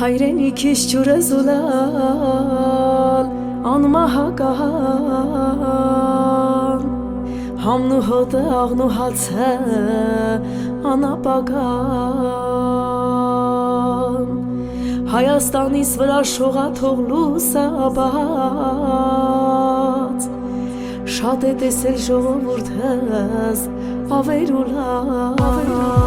Հայրենիքիս ջուրը զուլալ անմահական Համն ու հոտը աղն ու հացը անապական Հայաստանիս վրա շողաթող լուսաբաց Շատ է տեսել ժողովուրդս ավերուլան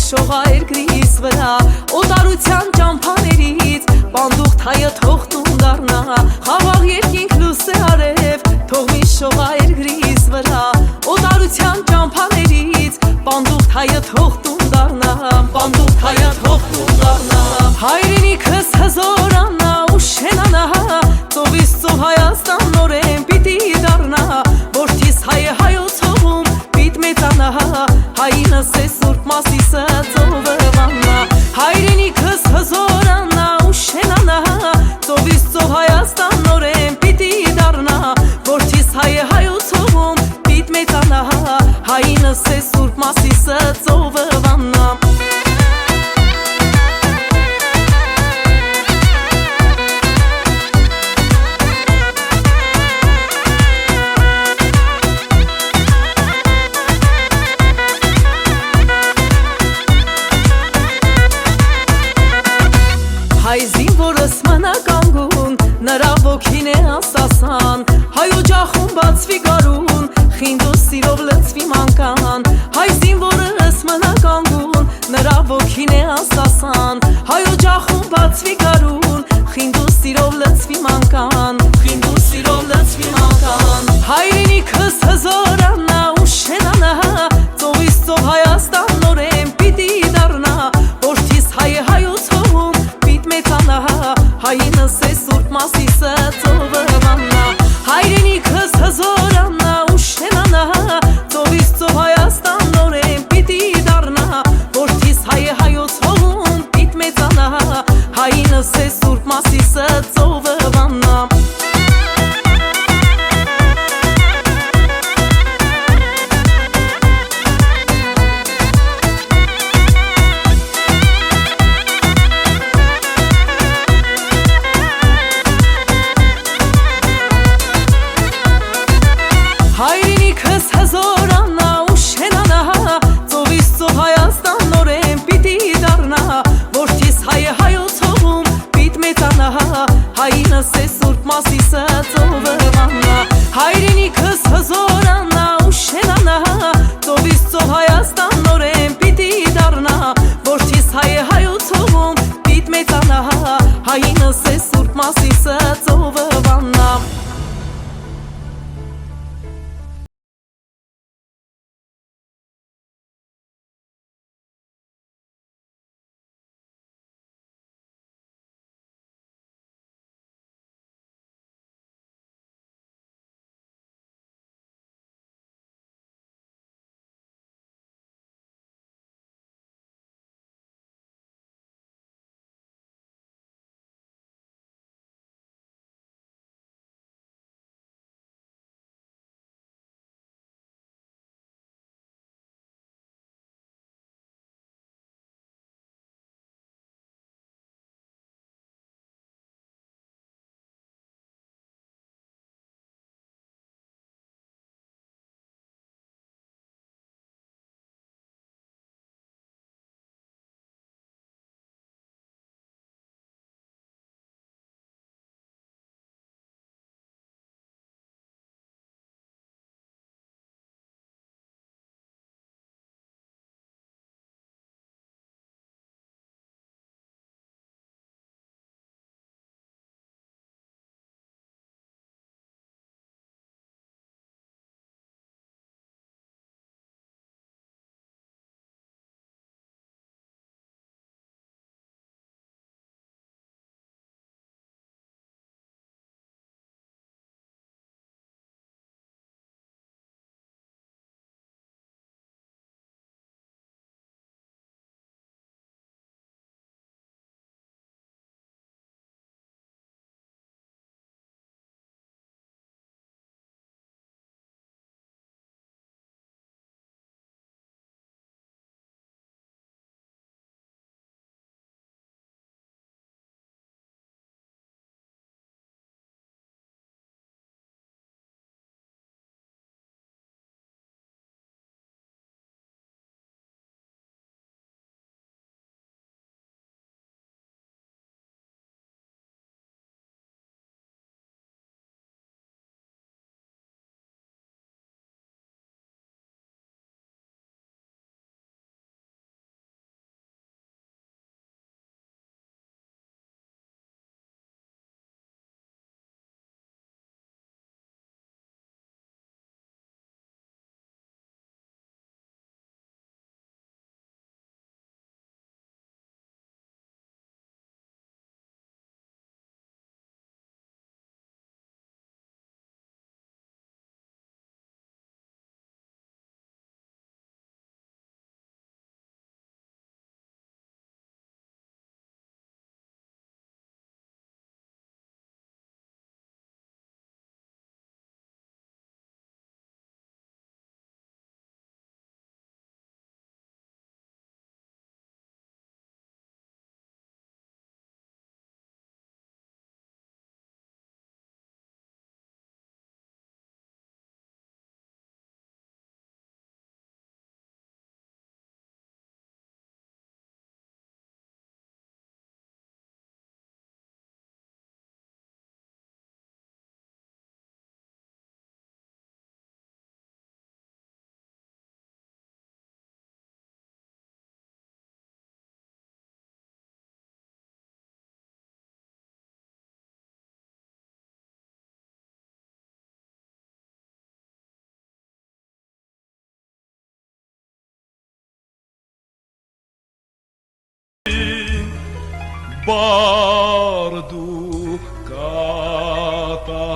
Շողա երկրիս վրա օտարության ճամփաներից բանդուղթ հայը թող տուն դառնա խաղաղ երկինք լույս է արև թող մի շողա երկրիս վրա օտարության ճամփաներից բանդուղթ հայը թող տուն դառնա բանդուղթ հայը թող տուն դառնա հայրենիքս հզորանա ու շենանա ծովից ծով Հայաստան նորեն պիտի դառնա որդիս հայը հայոց հողում պիտ մեծանա հայինս է սուրբ Մասիսը ծովվանա հայրենիքս հզորանա ու շենանա ծովից ծով Հայաստան նորեն պիտի դառնա որդիս հայը հայոց հողում պիտ մեծանա հայինս է սուրբ Մասիսը ծովվանա Հայ զինվորս մնականգուն, նրա ոգին է ասասան Հայ օջախում բացվի գարուն, խինդ ու սիրով լծվի մանկան Հայ զինվորս մնականգուն, նրա ոգին է ասասան Հայ օջախում բացվի գարուն, խինդ ու սիրով լծվի մանկան Խինդ ու սիրով լծվի մանկան Հայրենիքս հզորանա ու շենանա ծովից ծով Հայաստան նորեն պիտի դառնա որդիս հայը հայոց հողում հայինս է սուրբ Մասիսը ծովվանա հայրենիքս հզորանա ու շենանա ծովից ծով Հայաստան նորեն պիտի դառնա որդիս հայը հայոց հողում պիտ մեծանա հայինս է սուրբ Մասիսը ծովվանա Հայրենիքս հզորանա ու շենանա ծովից ծով Հայաստան նորեն պիտի դառնա որդիս հայը հայոց հողում պիտ մեծանա հայինս է սուրբ Մասիսը ծովվանա հայրենիքս հզորանա ու շենանա ծովից ծով Հայաստան նորեն պիտի դառնա որդիս հայը հայոց հողում պիտ մեծանա հայինս է սուրբ Մասիսը ծովվանա բարդու կատարի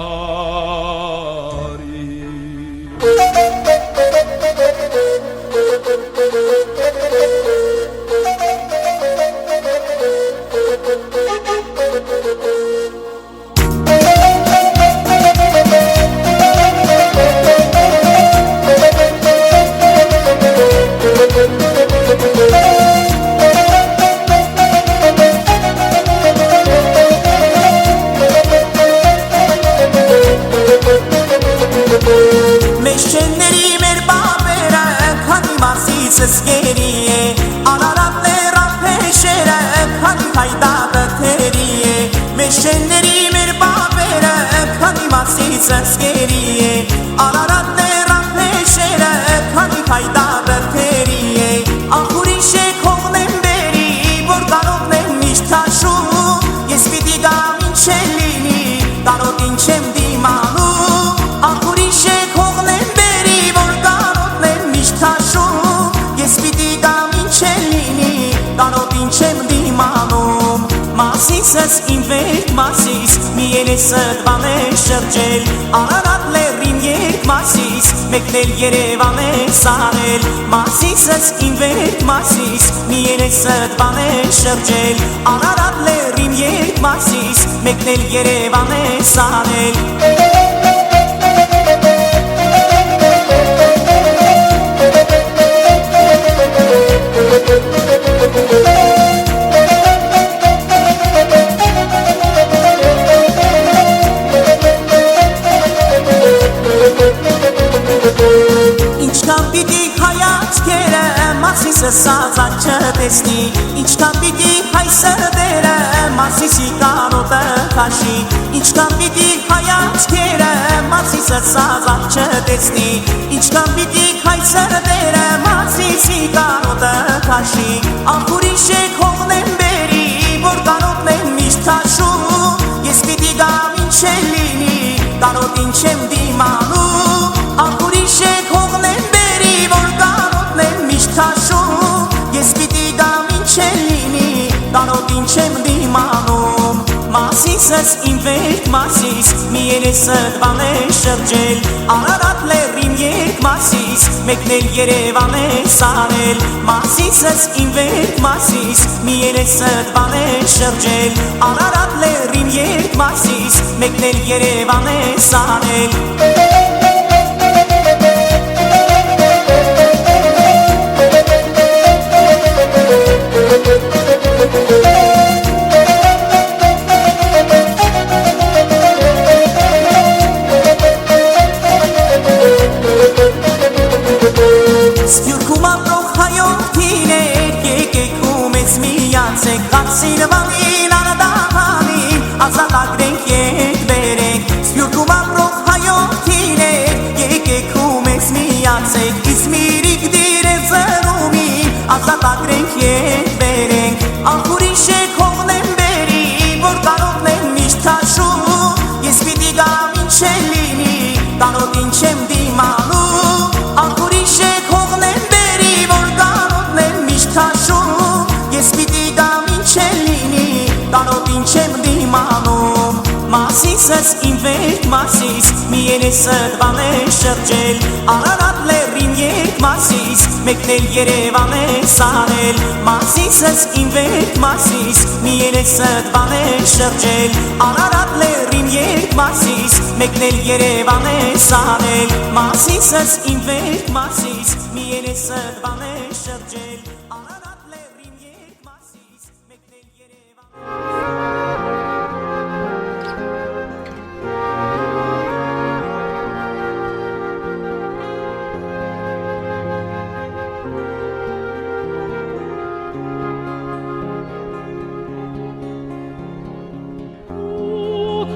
Սկերի է անարատներ ապեշերը քանի հայդատը թերի է մեր շենների մեր բաբերը քանի մասից սկերի է անարատներ ապեշերը քանի հայդատը թերի է ախուրի շեքողն եմ բերի որ կարողն եմ միշտ հաշում ես պիտի գամ ինչ է լինի տարոտին չեմ դիմանում ախուրի շեքողն եմ բերի որ կարողն եմ միշտ հաշում Մասիսս իմ վերք մասիս մի երեսըդ բան է շրջել Արարատ լեռին երկ մասիս մեկնել Երևան է սարել Մասիսս իմ վերք մասիս մի երեսըդ բան է շրջել Արարատ լեռին երկ մասիս մեկնել Երևան է սարել Մասիսը սազատ չտեսնի Ինչքան պիտի հայսրդերը Մասիսի կարոտը խաշի Ինչքան պիտի հայացքերը Մասիսը սազատ չտեսնի Ինչքան պիտի հայսրդերը Մասիսի կարոտը խաշի Ախուրի շեքողն եմ բերի Որ կարոտն եմ միշտ հաշում Ես պիտի գամ ինչ է լինի Կարոտին չեմ դիմանում Ախուրի շեքողն եմ բերի Որ կարոտն եմ միշտ հաշում Ես պիտի գամ ինչ է լինի Տարոտին չեմ դիմանում Մասիսս իմ վերք մասիս Մի երեսըդ բան է շրջել Արարատ լեռին երկ մասիս Մեկնել Երևան է սարել Մասիսս իմ վերք մասիս Մի երեսըդ բան է շրջել Արարատ լեռին երկ մասիս Մեկնել Երևան է սարել Սպյուրքում ապրող հայորդին էր Եկեք ու մեզ միացեք Աղսինվանին անդահանին Ազատ ագրենք եկ բերենք Սպյուրքում ապրող հայորդին էր Եկեք ու մեզ միացեք Իսմիրիկ դիրև զրումին Ազատ ագրենք եկ բերենք Ախուրի շեքողն եմ բերի Որ կարողն եմ միշտ հաշում Ես պիտի գամ ինչ է լինի Տարոտին չեմ դիմանում Ախուրի շեքողն եմ բերի Որ կարողն եմ միշտ հաշում Ես պիտի գամ ինչ է լինի Տարոտին չեմ դիմանում Մասիսս իմ վերք մասիս Մի երեսըդ բան է շրջել Արարատ լեռին երկ մասիս Մեկնել Երևան է սարել Մասիսս իմ վերք մասիս Մի երեսըդ բան է շրջել Արարատ լեռին երկ մասիս Մեկնել Երևան է սարել Մասիսս իմ վերք մասիս Մի երեսըդ բան է շրջել Արարատ լեռին երկ մասիս Մեկնել Երևան Oh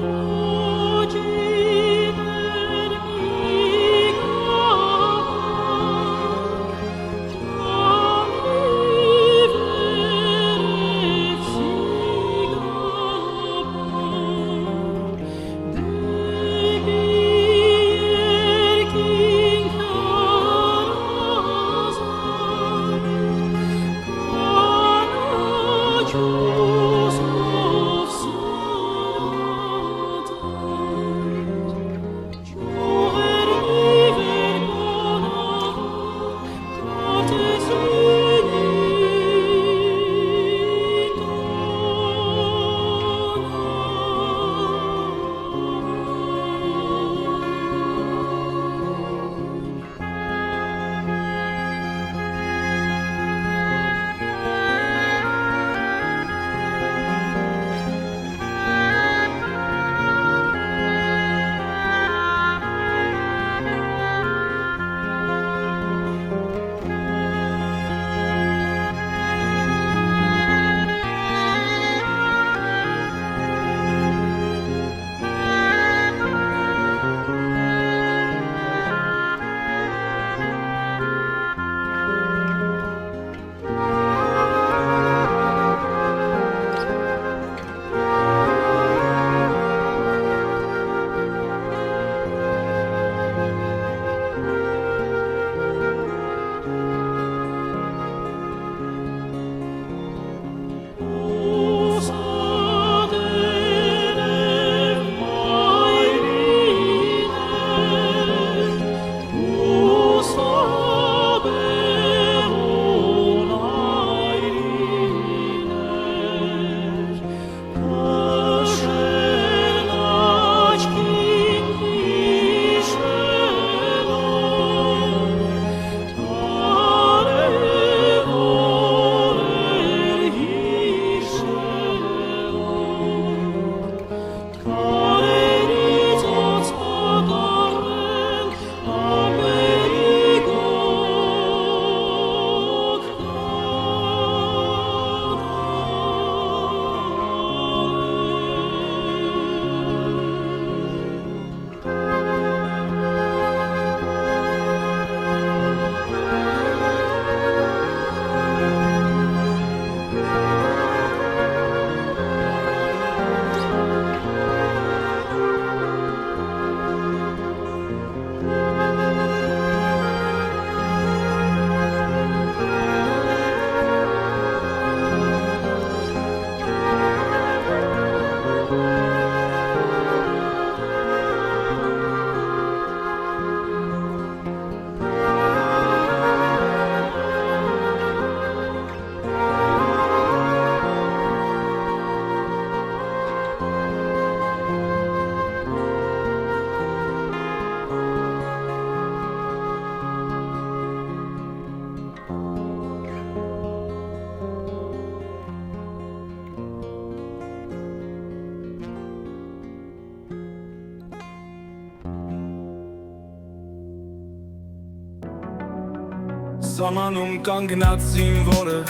Սամանում կանգնած զինվորը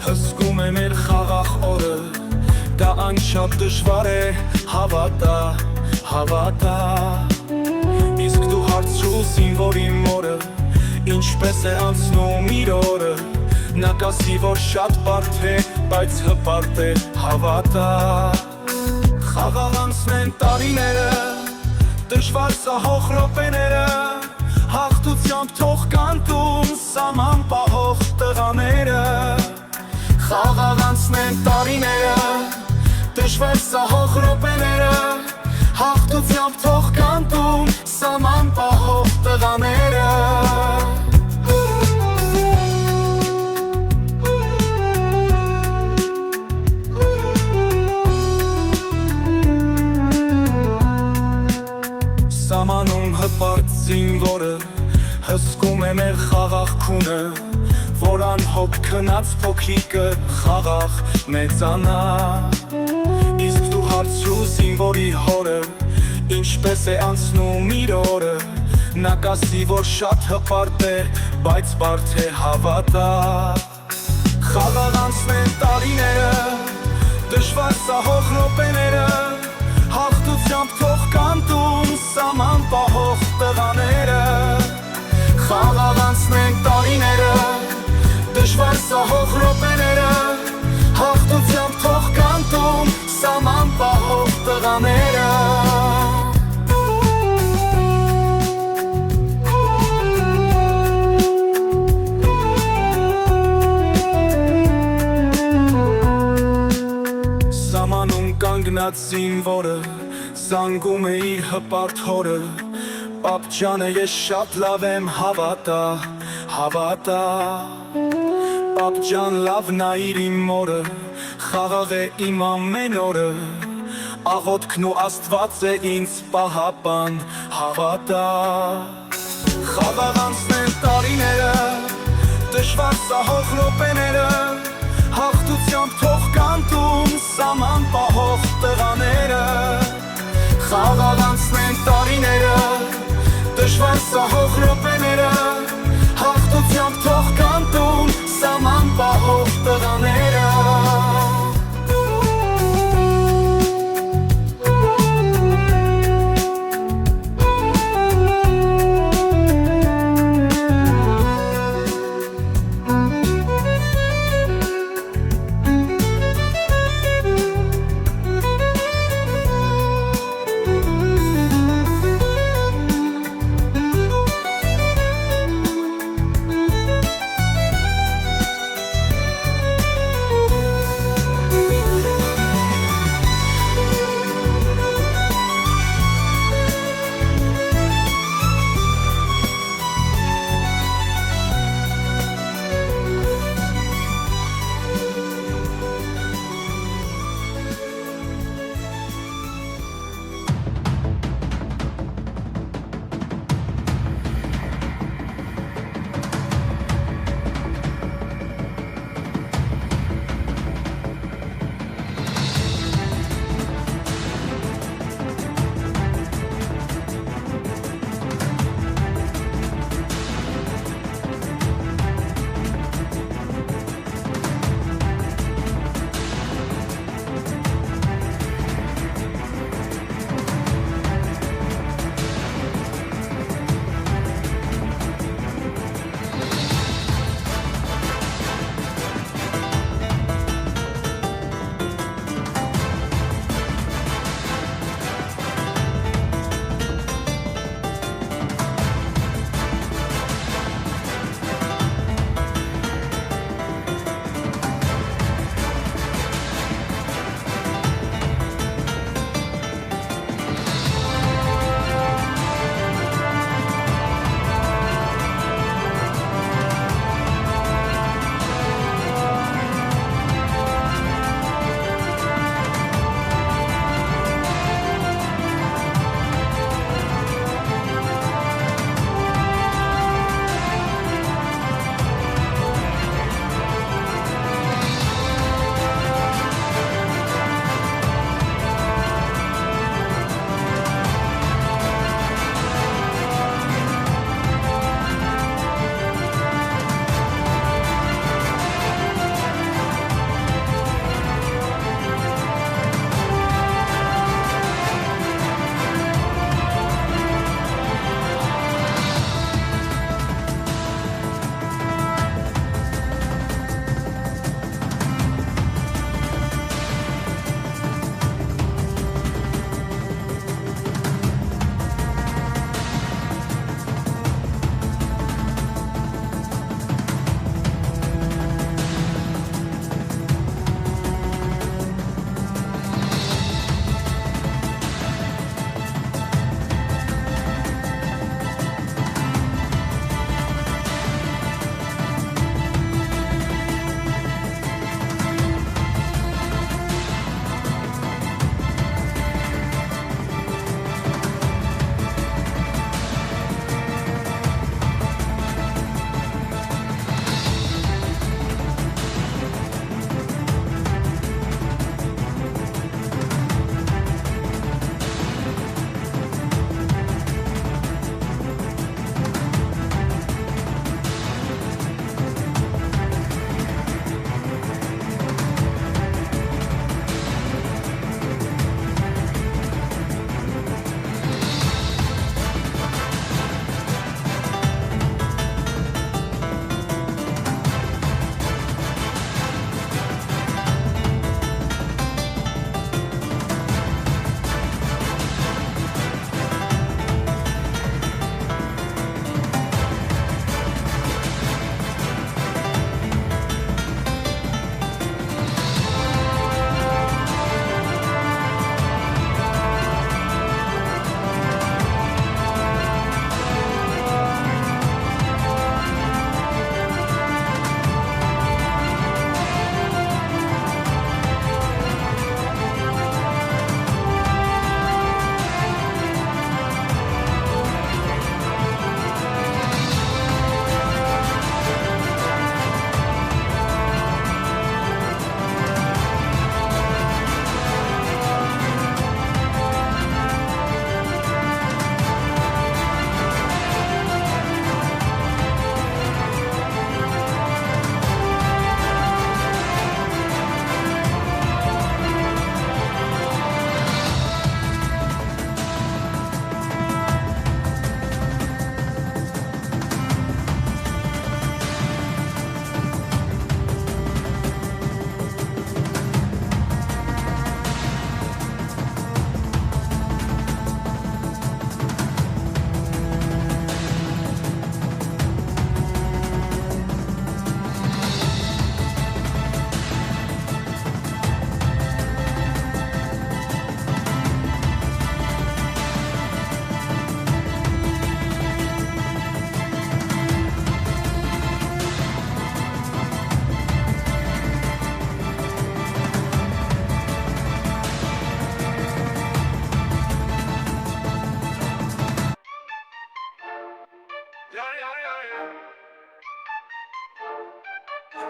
հսկում է մեր խաղաղ օրը Դա անչափ դժվար է հավատա, հավատա Իսկ դու հարցրու զինվորի մորը Ինչպես է անցնում իր օրը Նա կասի, որ շատ բարդ է, բայց հպարտ է, հավատա Խաղաղ անցնեն տարիները Դժվար սահող րոպեները Հաղթությամբ թող կանտում Սաման պահող տղաները Խաղաղ անցնեն տարիները Դժվար սահող րոպեները Հաղթությամբ թող կանտում Սաման պահող տղաները Սամանում հպարտ զինվորը հսկում է մեր խաղաղ քունը Որ անհոգ քնած փոքրիկը խաղաղ մեծանա Իսկ դու հարցրու զինվորի հորը Ինչպես է անցնում իր օրը Նա կասի, որ շատ հպարտ է, բայց բարդ է հավատա Խաղաղ անցնեն տարիները Դժվար սահող րոպեները Հաղթությամբ թող կանտում Սաման պահող տղաները Խաղաղ անցնեն տարիները Դժվար սահող րոպեները Հաղթությամբ թող կանտում Սաման պահող տղաները Սամանում կանգնած զինվորը Զանգում է իր հպարտ հորը Պապ ջանը ես շատ լավ եմ հավատա, հավատա Պապ ջան լավ նայիր իմ մորը Խաղաղ է իմ ամեն օրը Աղոթքն ու Աստված է ինձ պահապան, հավատա Խաղաղ անցնեն տարիները Դժվար սահող րոպեները Հաղթությամբ թող կանտում Սաման պահող տղաները Խաղաղ անցնեն տարիները Դժվար սահող րոպեները Հաղթությամբ թող կանտում Սաման պահող տղաները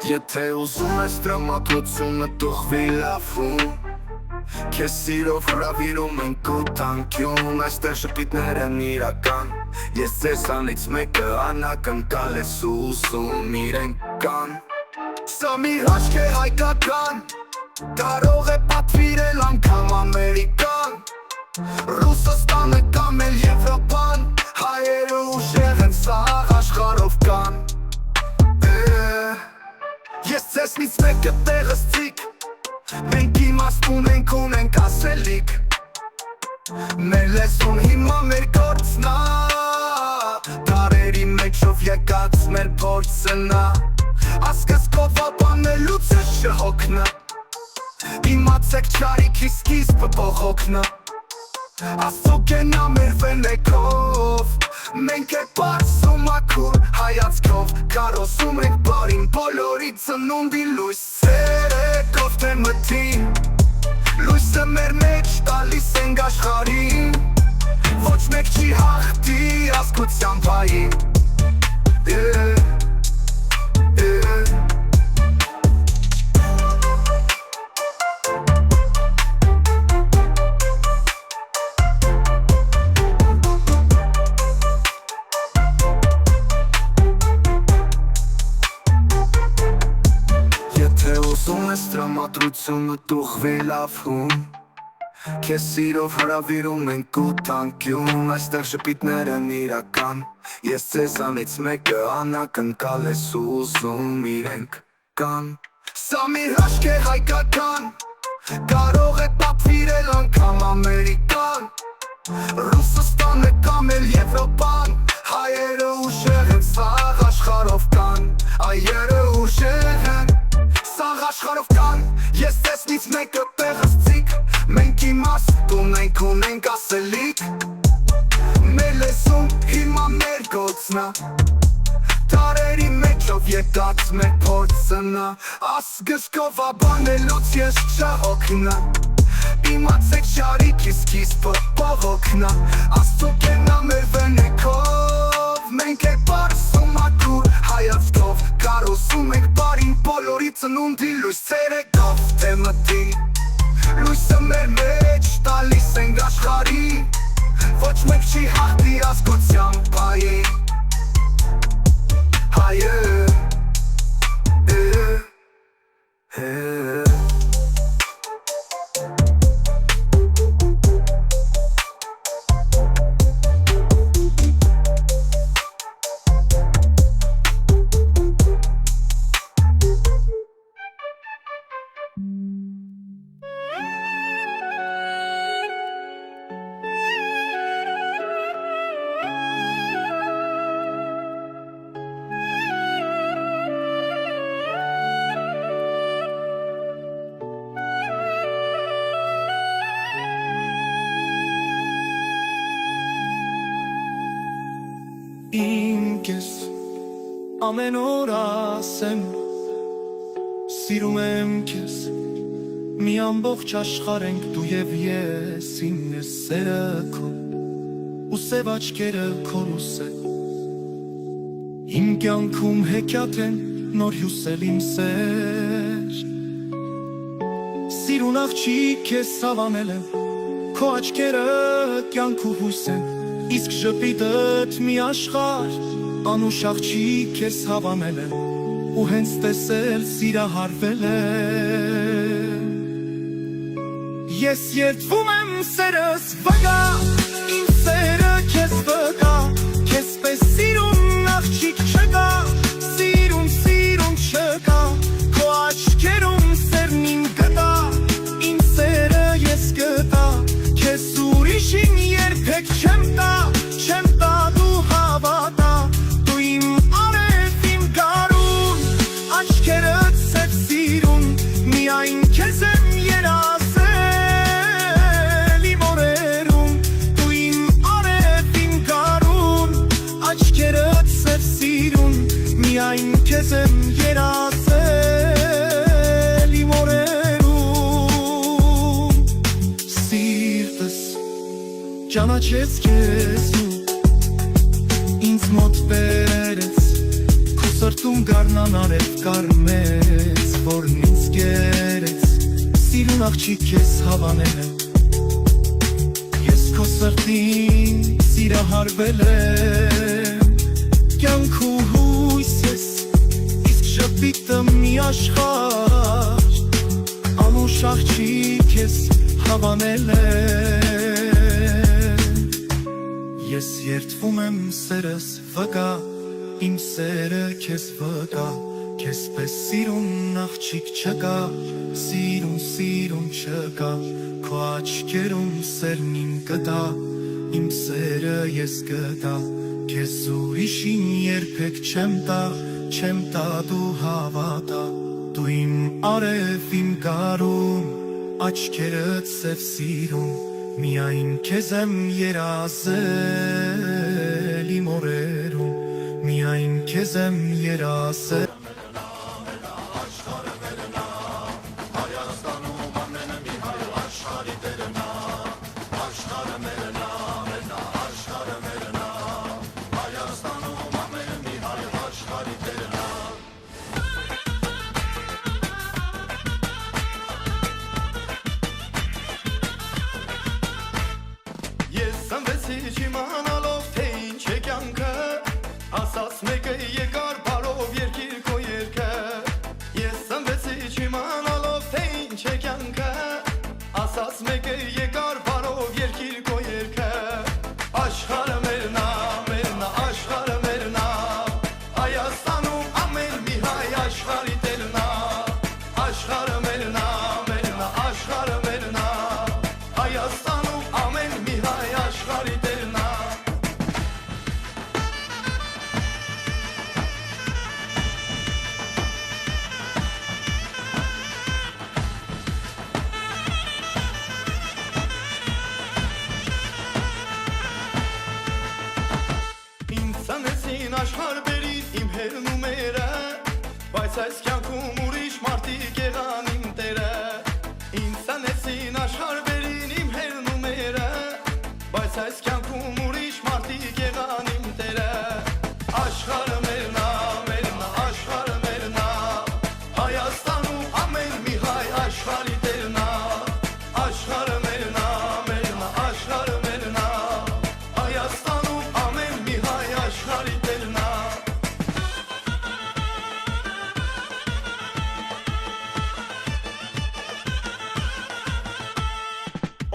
Եթե ուզում ես տրամադրությունը տուղվի լավում Քեզ սիրով հրավիրում ենք ու տանկյուն Այստեղ շպիտներ են իրական Ես ձեզանից մեկը անակնկալ ես ուզում իրենք կան Սա մի հաշկ է հայկական Կարող է պատվիրել անգամ Ամերիկան Ռուսաստանը կամ էլ Եվրոպան Հայերը ուժեղ են սաղ աշխարհով կան Ես ձեզնից մեկը տեղս ցիկ Մենք իմաստ ունենք ասելիք Մեր լեզուն հիմա մեր գործնա Դարերի մեջով եկած մեր փորձնա Ասկսկով ապանելուց է չհոգնա Իմացեք չարիքի սկիզբը բողոքնա Աստծո կենա մեր վենեքով Մենք է պարսում ակուր հայացքով Կարոսում ենք բարին բոլորի ծնունդի լույս Ցերեկով թե մթին Լույսը մեր մեջ տալիս ենք աշխարհին Ոչ մեկ չի հաղթի ազգության պային Եթե ուզում ես տրամադրությունը տուղվի լավում Քեզ սիրով հրավիրում ենք ու տանկյուն Այստեղ շպիտներ են իրական Ես ձեզանից մեկը անակնկալ ես ուզում իրենք կան Սա մի հաշկ է հայկական Կարող է պատվիրել անգամ Ամերիկան Ռուսաստանը կամ էլ Եվրոպան Հայերը ուժեղ են սաղ աշխարհով կան Այերը ուժեղ են Սաղ աշխարհով կան Ես ձեզնից մեկը տեղս ցիկ Մենք իմաստ ունենք ասելիք Մեր լեզուն հիմա մեր գործնա Դարերի մեջով եկած մեր փորձնա Ասկսկով ապանելուց ես չհոգնա Իմացեք չարիքի սկիզբը բողոքնա Աստծո կենա մեր վենեքով Մենք է պարսում ակուր հայացքով Կարոսում ենք բարին բոլորի ծնունդի լույս Ցերեկով թե մթին Լույսը մեր մեջ տալիս ենք աշխարհին Ոչ մեկ չի հաղթի ազգության պային Հայը Իմ կես ամեն օր ասեմ Սիրում եմ քեզ Մի ամբողջ աշխարհ ենք դու եւ ես Ինն է սերը քո ու սև աչքերը քո լուսե Իմ կյանքում հեքիաթ են նոր հյուսել իմ սեր Սիրուն աղջիկ ես հավանել եմ Քո աչքերը կյանքու հույս են Իսկ ժպիտըդ մի աշխարհ Անուշ աղջիկ ես հավանել եմ Ու հենց տեսել սիրահարվել եմ Ես երդվում եմ սերս վգա Իմ սերը քեզ վգա Քեզ պես սիրուն աղջիկ չկա Սիրուն չկա Քո աչքերում սերն իմ գտա Իմ սերը ես գտա Քեզ ուրիշին երբեք չեմ տա դու հավատա Դու իմ արև իմ գարուն Աչքերդ սև սիրուն Միայն քեզ եմ երազել իմ օրերում Դու իմ արև իմ գարուն Աչքերդ սև սիրուն Միայն քեզ եմ երազել իմ օրերում Սիրտս ճանաչեց քեզ Ինձ մոտ բերեց քո սրտում գարնան արև կարմեց, որն ինձ գերեց, սիրուն աղջիկ ես հավանել եմ, ես քո սրտին սիրահարվել եմ, կյանքու հույս ես, իսկ շպիտը մի աշխարհ, անուշ աղջիկ ես հավանել եմ, ես երդվում եմ սերս վկա, իմ սերը քեզ վկա, քեզ պես սիրուն աղջիկ չկա, սիրուն չկա, քո աչքերում սերն իմ կտա, իմ սերը ես կտա, քեզ ուրիշին երբեք չեմ տա դու հավատա, դու իմ արև իմ գարուն, աչքերդ սև սիրուն, միայն քեզ եմ երազել իմ օրերում, միայն քեզ եմ երազել Չիմանալով թե ինչ է կյանքը, ասաց մեկը եկար բարով երկիր քո երկը, ես սնվեցի չիմանալով թե ինչ է կյանքը, ասաց մեկը եկար բարով երկիր քո երկը, աշխարհը մերն է, աշխարհը մերն է, Հայաստանում ամեն մի հայ աշխարհի տերն է, աշխարհը մերն է, աշխարհը մերն է, Հայաստանում ամեն մի հայ աշխարհի տերն է. Ինձ ցանեցին աշխարհ բերին իմ հերնումերը, բայց այս կյանքում ուրիշ մարդիկ եղան իմ տերը, ինձ ցանեցին աշխարհ բերին իմ հերնումերը, բայց այս կյանքում ուրիշ մարդիկ եղան իմ տերը, աշխարհը մերն է, աշխարհը մերն է, Հայաստանում ամեն մի հայ աշխարհի տերն է, աշխարհը մերն է, աշխարհը մերն է, Հայաստանում ամեն մի հայ աշխարհի տերն է.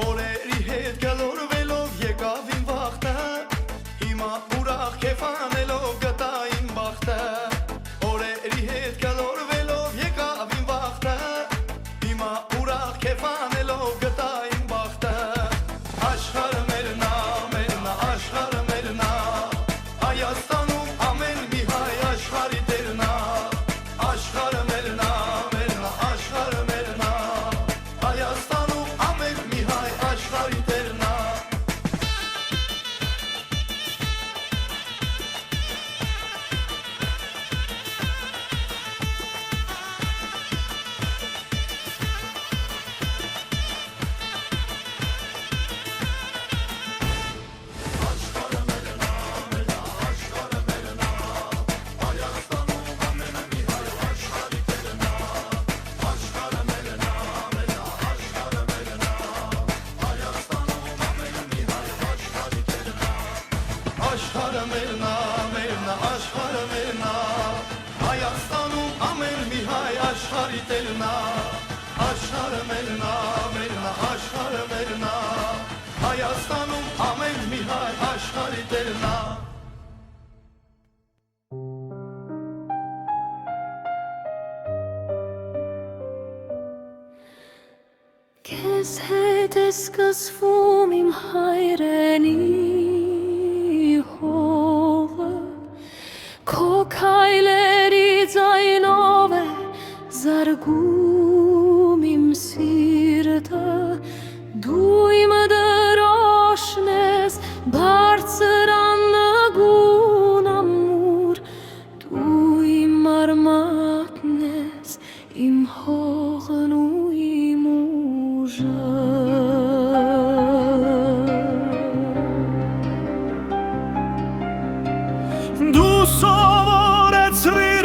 Օրերի հետ գլորվելով եկավ իմ վախտը, հիմա ուրախ քեֆանելով գտա իմ բախտը, օրերի հետ գլորվելով եկավ իմ վախտը, հիմա ուրախ քեֆանելով գտա իմ բախտը, աշխարհը մերն է, աշխարհը մերն է, Հայաստանում ամեն մի հայ աշխարհի տերն է, աշխարհը մերն է, աշխարհը մերն է, Հայաստանում ամեն մի հայ աշխարհի տերն է. Աշխարհը մերն է, աշխարհը մերն է, Հայաստանում ամեն մի հայ աշխարհի տերն է, աշխարհը մերն է, աշխարհը մերն է, Հայաստանում ամեն մի հայ աշխարհի տերն է. Քեզ հետ է սկսվում իմ հայրենի հողը, քո քայլերի ձայնով է զարգում իմ սիրտը, դու իմ դրոշն ես բարձր աննգուն ամուր, դու իմ արմատն ես իմ հողն ու իմ ուժը. Դու սովորեցրիր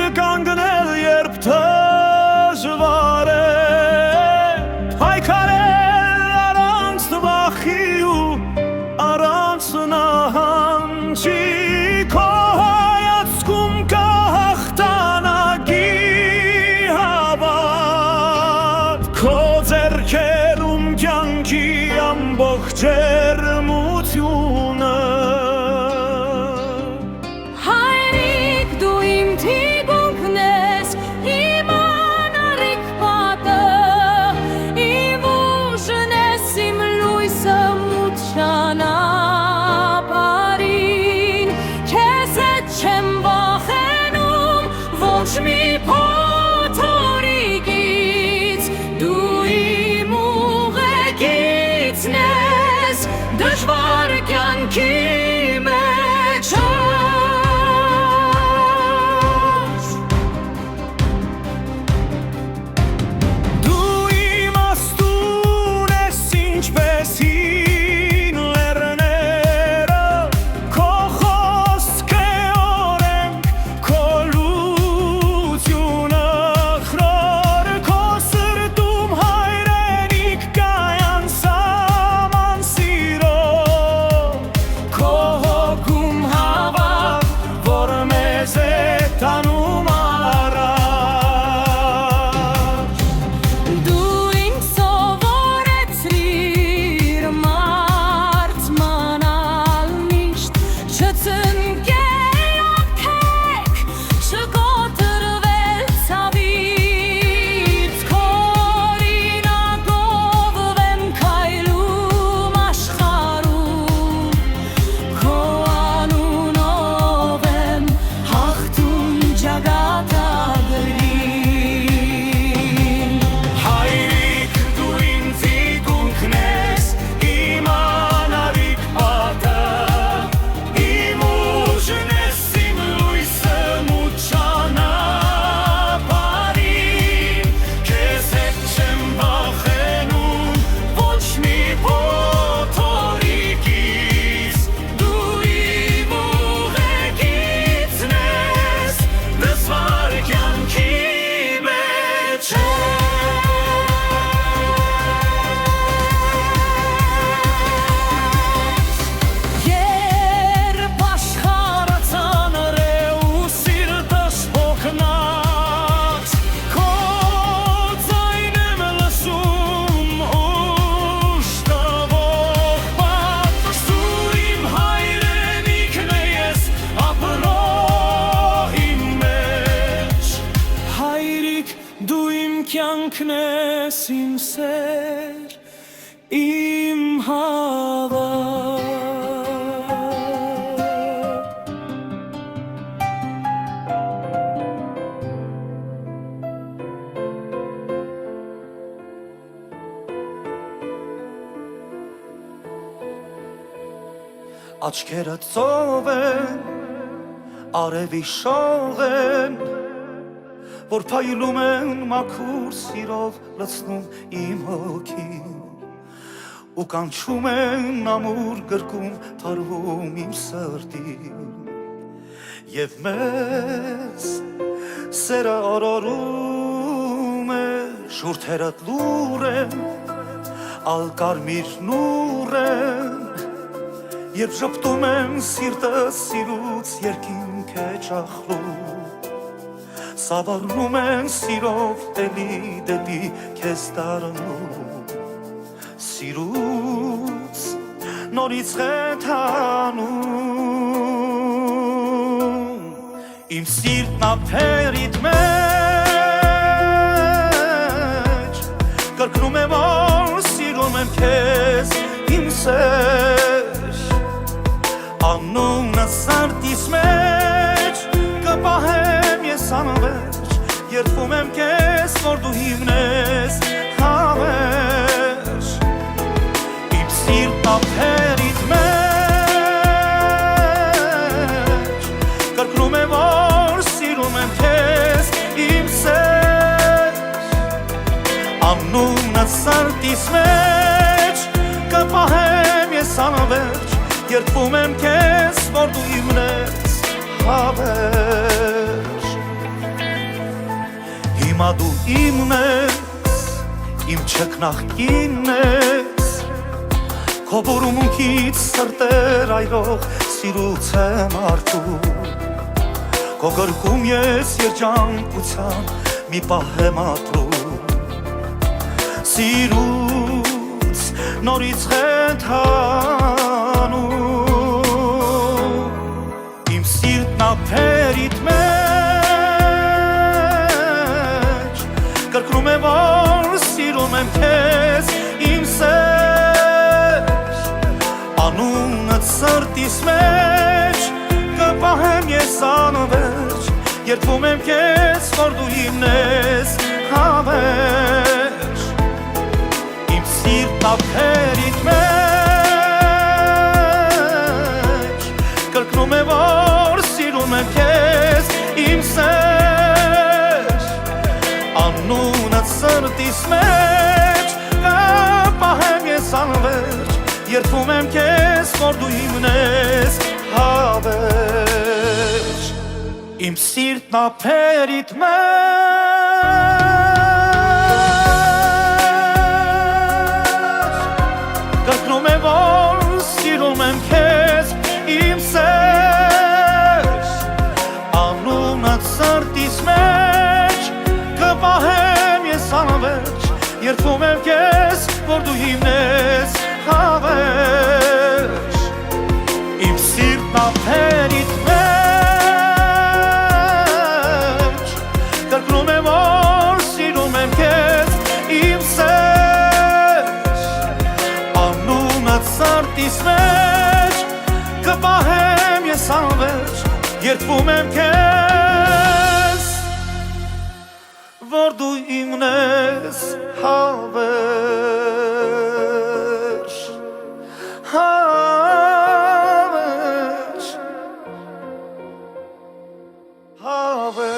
իմ սեր, իմ հավատ Աչքերը ծով են, արևի շող են, որ փայլում են մաքուր սիրով լցնում իմ հոգին ու կանչում են ամուր գրկում թարվում իմ սրտին եւ մեզ սերը օրորում է շուրթերդ լուր են ալ կարմիր նուր են երբ ժպտում եմ սիրտս սիրուց երկինք է ճախլում Սավառնում են սիրով դեպի քեզ դառնում Սիրուց նորից խեթանում Իմ սիրտն ափերիդ մեջ կրկնում է որ սիրում եմ քեզ իմ սեր Անունը սրտիս մեջ կպահեմ ես անվերջ Երդվում եմ քեզ որ դու հիմնես հավերջ Իմ սիրտն ափերիդ մեջ կրկնում է որ սիրում եմ քեզ իմ սեր Անունը սրտիս մեջ կպահեմ ես անվերջ Երդվում եմ քեզ որ դու հիմնես հավերջ Հիմա դու իմն ես, իմ չկնախքինն ես Քո բուրումունքից սրտեր այրող սիրուց եմ արդու Քո գրկում ես երջանկության մի պահ եմ ապրում Սիրուց նորից խեթանում Իմ սիրտն ափերիդ մեջ Կրկնում է որ սիրում եմ քեզ իմ սեր Անունդ սրտիս մեջ կպահեմ ես անվերջ Երդվում եմ քեզ որ դու հիմնես հավերջ Իմ սիրտն ափերիդ մեջ Կրկնում է որ սիրում եմ քեզ իմ սեր Անունդ սրտիս մեջ կպահեմ ես անվերջ Երդվում եմ քեզ որ դու հիմնես հավերջ Իմ սիրտն ափերիդ մեջ Կրկնում է որ սիրում եմ քեզ իմ սեր Անունդ սրտիս մեջ կպահեմ ես անվերջ Երդվում եմ քեզ որ դու հիմնես հավերջ Իմ սիրտն ափերիդ մեջ Կրկնում է որ սիրում եմ քեզ իմ սեր Անունդ սրտիս մեջ կպահեմ ես անվերջ Երդվում եմ քեզ որ դու իմնես հավերջ Հավերջ Հավերջ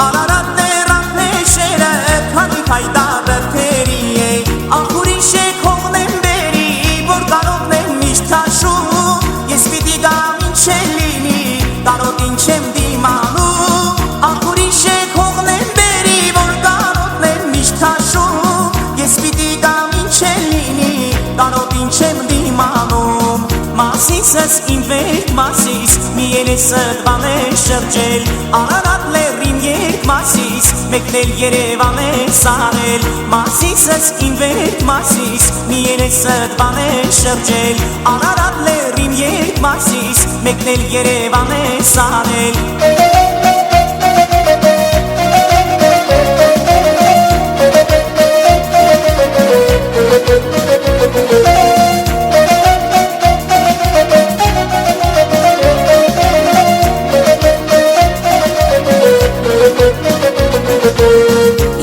Արարատ լեռան փեշերը քանի հայտարը թերի է Ախուրիշ է քողնեմ բերի որ կարողն եմ միշտ հաշում Ես պիտի գամ ինչ է լինի կարոտ ինչ եմ դիմանում Ախուրիշ է քողնեմ բերի որ կարողն եմ միշտ հաշում Ես պիտի գամ ինչ է լինի կարոտ ինչ եմ դիմանում Մասիսս իմ վերք մասիս մի երեսդ բան է շրջել Արարատ լեռին երկ մասիս մեկնել Երևան է սարել Մասիսս իմ վերք մասիս մի երեսդ բան է շրջել Արարատ լեռին երկ մասիս մեկնել Երևան է սարել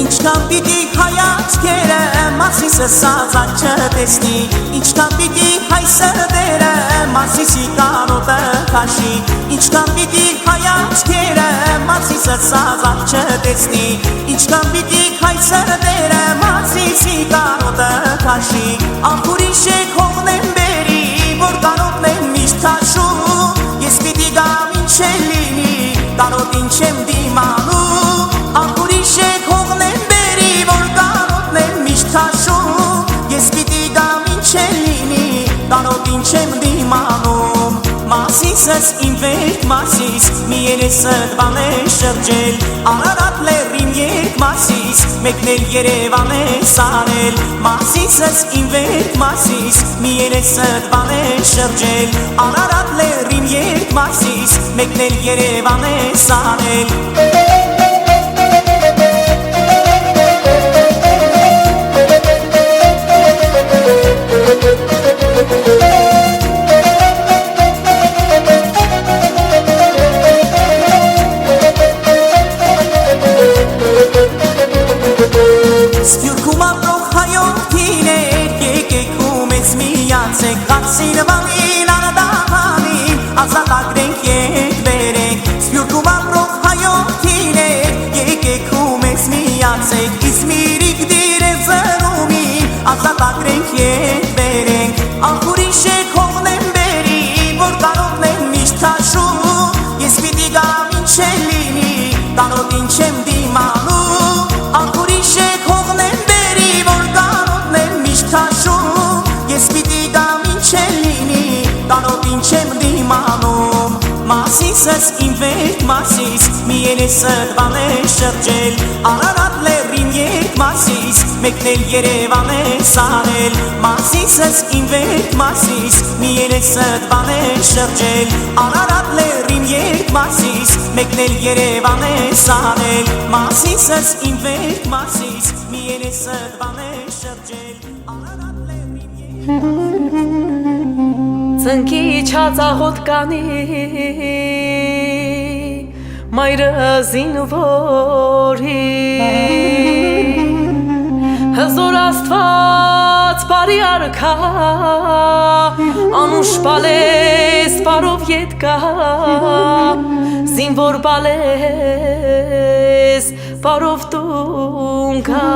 Ինչքան պիտի հայացքերը Մասիսս ազատ չտեսնի Ինչքան պիտի հայ սրտերը Մասիսի կարոտը քաշի Ինչքան պիտի հայացքերը Մասիսս ազատ չտեսնի Ինչքան պիտի հայ սրտերը Մասիսի կարոտը քաշի Ախուրիշ է քողնեմ բերի որ կարոտն եմ միշտ քաշում Ես պիտի գամ ինչ է լինի կարոտ ինչ եմ դիմանում Ախուրիշ է քողնեմ բերի որ կարոտն եմ միշտ քաշում Ես պիտի գամ ինչ է լինի կարոտ ինչ եմ դիմանում Մասիսս իմ վերք մասիս մի երեսդ բան է շրջել Արարատ լեռին երկ մասիս մեկնել Երևան է սարել Մասիսս իմ վերք մասիս մի երեսդ բան է շրջել Արարատ լեռին երկ մասիս մեկնել Երևան է սարել Սպյուրքում ապրող հայորդիներ եկեք ու մեզ միացեք Ղարսինվանին անադահանին ազատ ագրենք ետ վերենք Սպյուրքում ապրող հայորդիներ եկեք ու մեզ միացեք Իզմիրիկ դիրև զրումին ազատ ագրենք ետ վերենք Ախուրիշ է քողնեմ բերի որ կարողն եմ միշտ հաշում Ես պիտի գամ ինչ է լինի կարոտ ինչ եմ դիմանում Ախուրիշ է քողնեմ բերի որ կարոտն եմ միշտ հաշում Ես պիտի գամ ինչ է լինի կարոտ ինչ եմ դիմանում Մասիսս իմ վերք մասիս մի երեսդ բան է շրջել Արարատ լեռին երկ մասիս մեկնել Երևան է սարել Մասիսս իմ վերք մասիս մի երեսդ բան է շրջել Արարատ լեռին երկ մասիս մեկնել Երևան է սարել Մասիսս իմ վերք մասիս մի երեսդ բան է շրջել Արարատ լեռին երկ Ծնկի չածաղոտ կանի Մայրը զինվորի Հզոր աստված բարի արքա Անուշ բալես բարով ետ կա Զինվոր բալես բարով տուն կա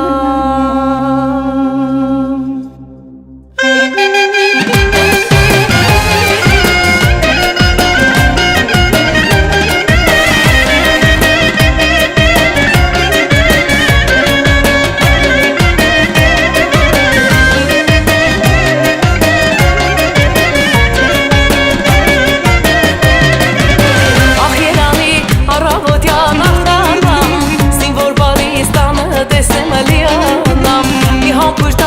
Push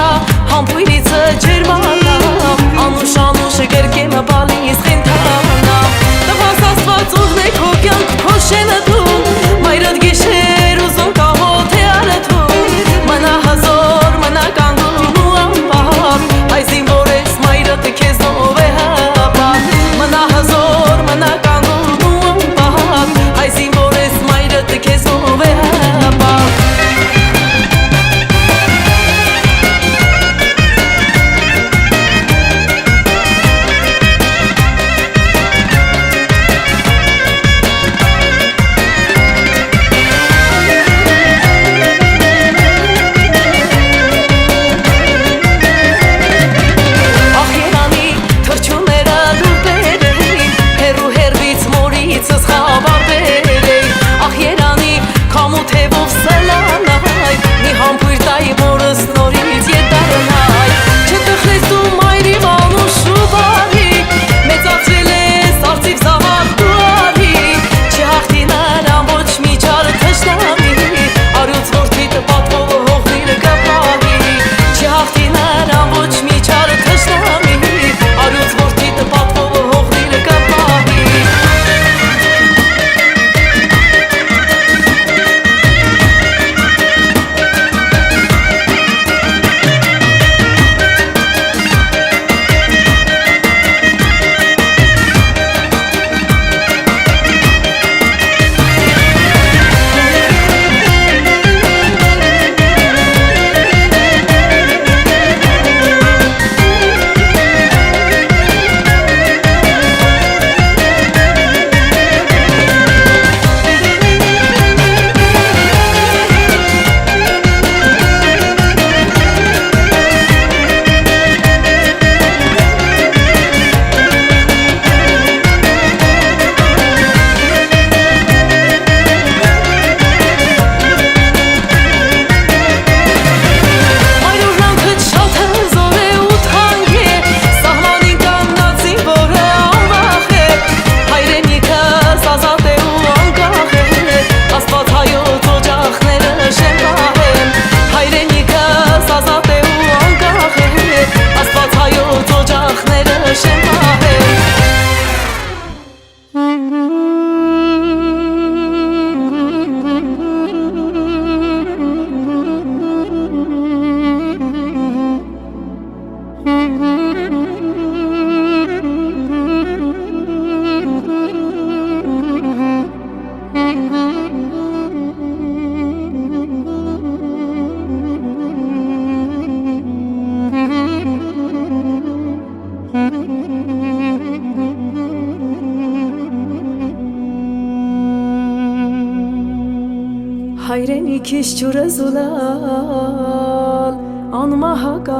հայրենիքիս ջուրը զուլալ անմահական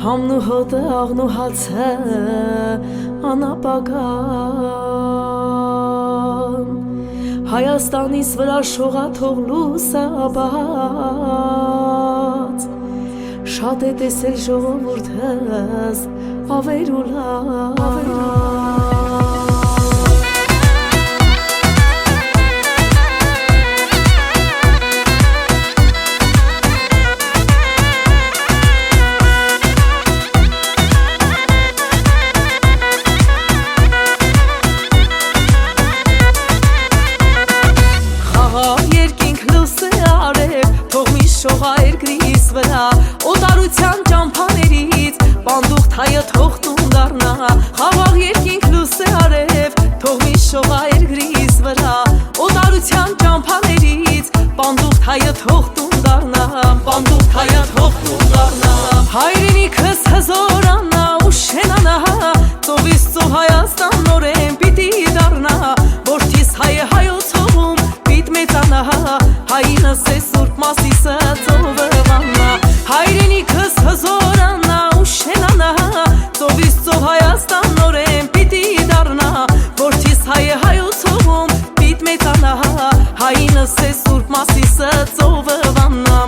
համն ու հոտը աղն ու հացը անապական Հայաստանից վրա շողաթող լուսաբաց Շատ է տեսել ժողովուրդս ավերուլա Շողայրգրիս վրա օտարության ճամփաներից բանդուղտ հայը թող տուն դառնա խաղաղ երկինք լույս է արև թող մի շողայրգրիս վրա օտարության ճամփաներից բանդուղտ հայը թող տուն դառնա բանդուղտ հայը թող տուն դառնա հայրենիքս հզորանա ու շենանա ծովից ծով Հայաստան նորեն պիտի դառնա որդիս հայը հայոց հողում պիտ մեծանա հայինս է սուրբ Մասիսը ծովը վաննա հայրենիքս հզորանա ու շենանա ծովից ծով Հայաստան նորեն պիտի դառնա որդիս հայը հայոց հողում պիտ մեծանա հայինս է սուրբ Մասիսը ծովը վաննա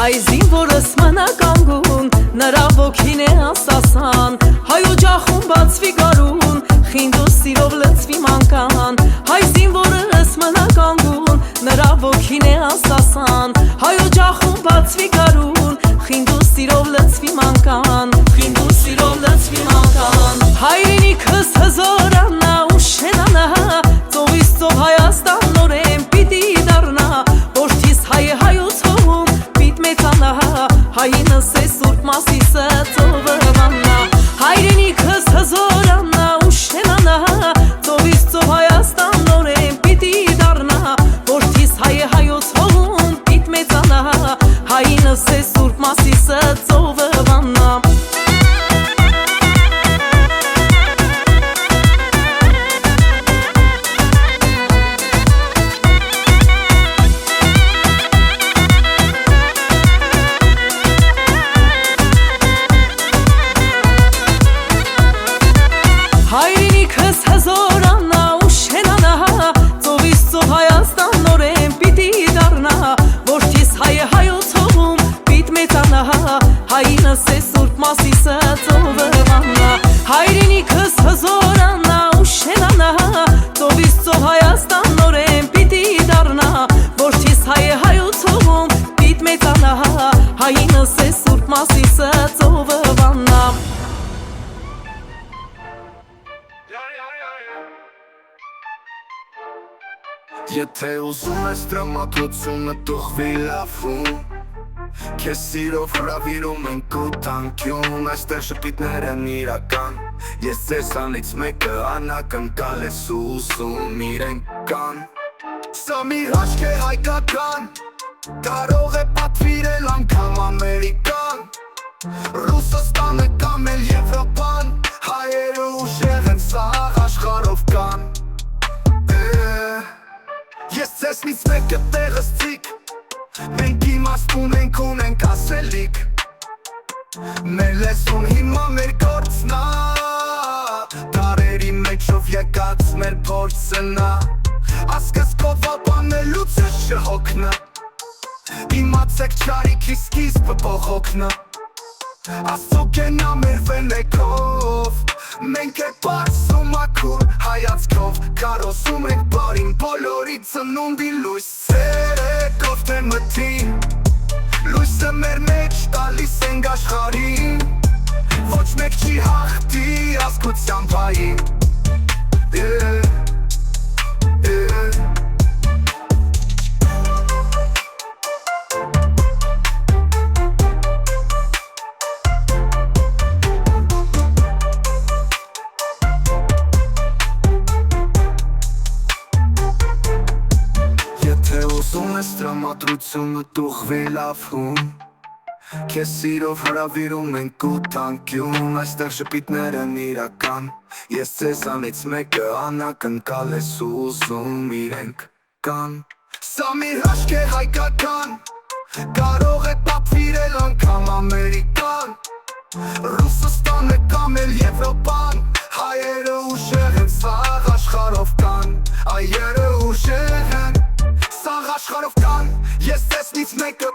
Հայ զինվորս մնականգուն, նրա ոգին է ասասան Հայ օջախում բացվի գարուն, խինդու սիրով լծվի մանկան Հայ զինվորս մնականգուն, նրա ոգին է ասասան Հայ օջախում բացվի գարուն, խինդու սիրով լծվի մանկան Խինդու սիրով լծվի մանկան Հայրենիքս հզորանա ու շենանա ծովից ծով Հայաստան նորեն պիտի դառնա որդիս հայը հայոց հողում Հայինս է սուրբ Մասիսը ծովը վաննա հայրենիքս հզորանա ու շենանա ծովից ծով Հայաստան նորեն պիտի դառնա որդիս հայը հայոց հողում պիտ մեծանա հայինս է սուրբ Մասիսը ծովը վաննա Հայրենիքս հզորանա ու շենանա ծովից ծով Հայաստան նորեն պիտի դառնա որդիս հայը հայոց հողում պիտ մեծանա հայինս է սուրբ Մասիսը ծովը վաննա հայրենիքս հզորանա ու շենանա ծովից ծով Հայաստան նորեն պիտի դառնա որդիս հայը հայոց հողում պիտ մեծանա հայինս է սուրբ Մասիսը ծովը վաննա Եթե ուզում ես տրամադրությունը տուղվի լավում Քեզ սիրով հրավիրում ենք ու տանկյուն Այստեղ շպիտներ են իրական Ես ձեզանից մեկը անակնկալ ես ուզում իրենք կան Սա մի հաշկ է հայկական Կարող է պատվիրել անգամ Ամերիկան Ռուսաստանը կամ էլ Եվրոպան Հայերը ուժեղ են սաղ աշխարհով կան Ես ձեզնից մեկը տեղս ծիկ Մենք իմաստուն ունենք ասելիք Մեր լեզուն հիմա մեր գործնա Դարերի մեջով եկած մեր փորձնա Ասկսկով ապանելուց է շհոգնա Իմացեք չարիքի սկիզբը բողոքնա Աստծո կենա մեր վենեկով Մենք է պարսում ակուր հայացքով Կարոսում ենք բարին բոլորի ծնունդի լույս Սերեկով թե մթին Լույսը մեր մեջ տալիս ենք աշխարհին Ոչ մեկ չի հաղթի ազգության պային Թե ուզում ես տրամադրությունը դուխվի լավ հում Քեզ սիրով հրավիրում ենք ու տանկյուն Այստեղ ժպիտներն իրական Ես ձեզանից մեկը անակնկալ ես ուզում իրենք կան Սա մի հաշկ է հայկական Կարող է պատվիրել անգամ Ամերիկան Ռուսաստանը կամ էլ Եվրոպան Հայերը ուժեղ են սաղ աշխարհով կան Այերը ուժեղ են սաղ աշխարհով կան Ես տեսնից մեկը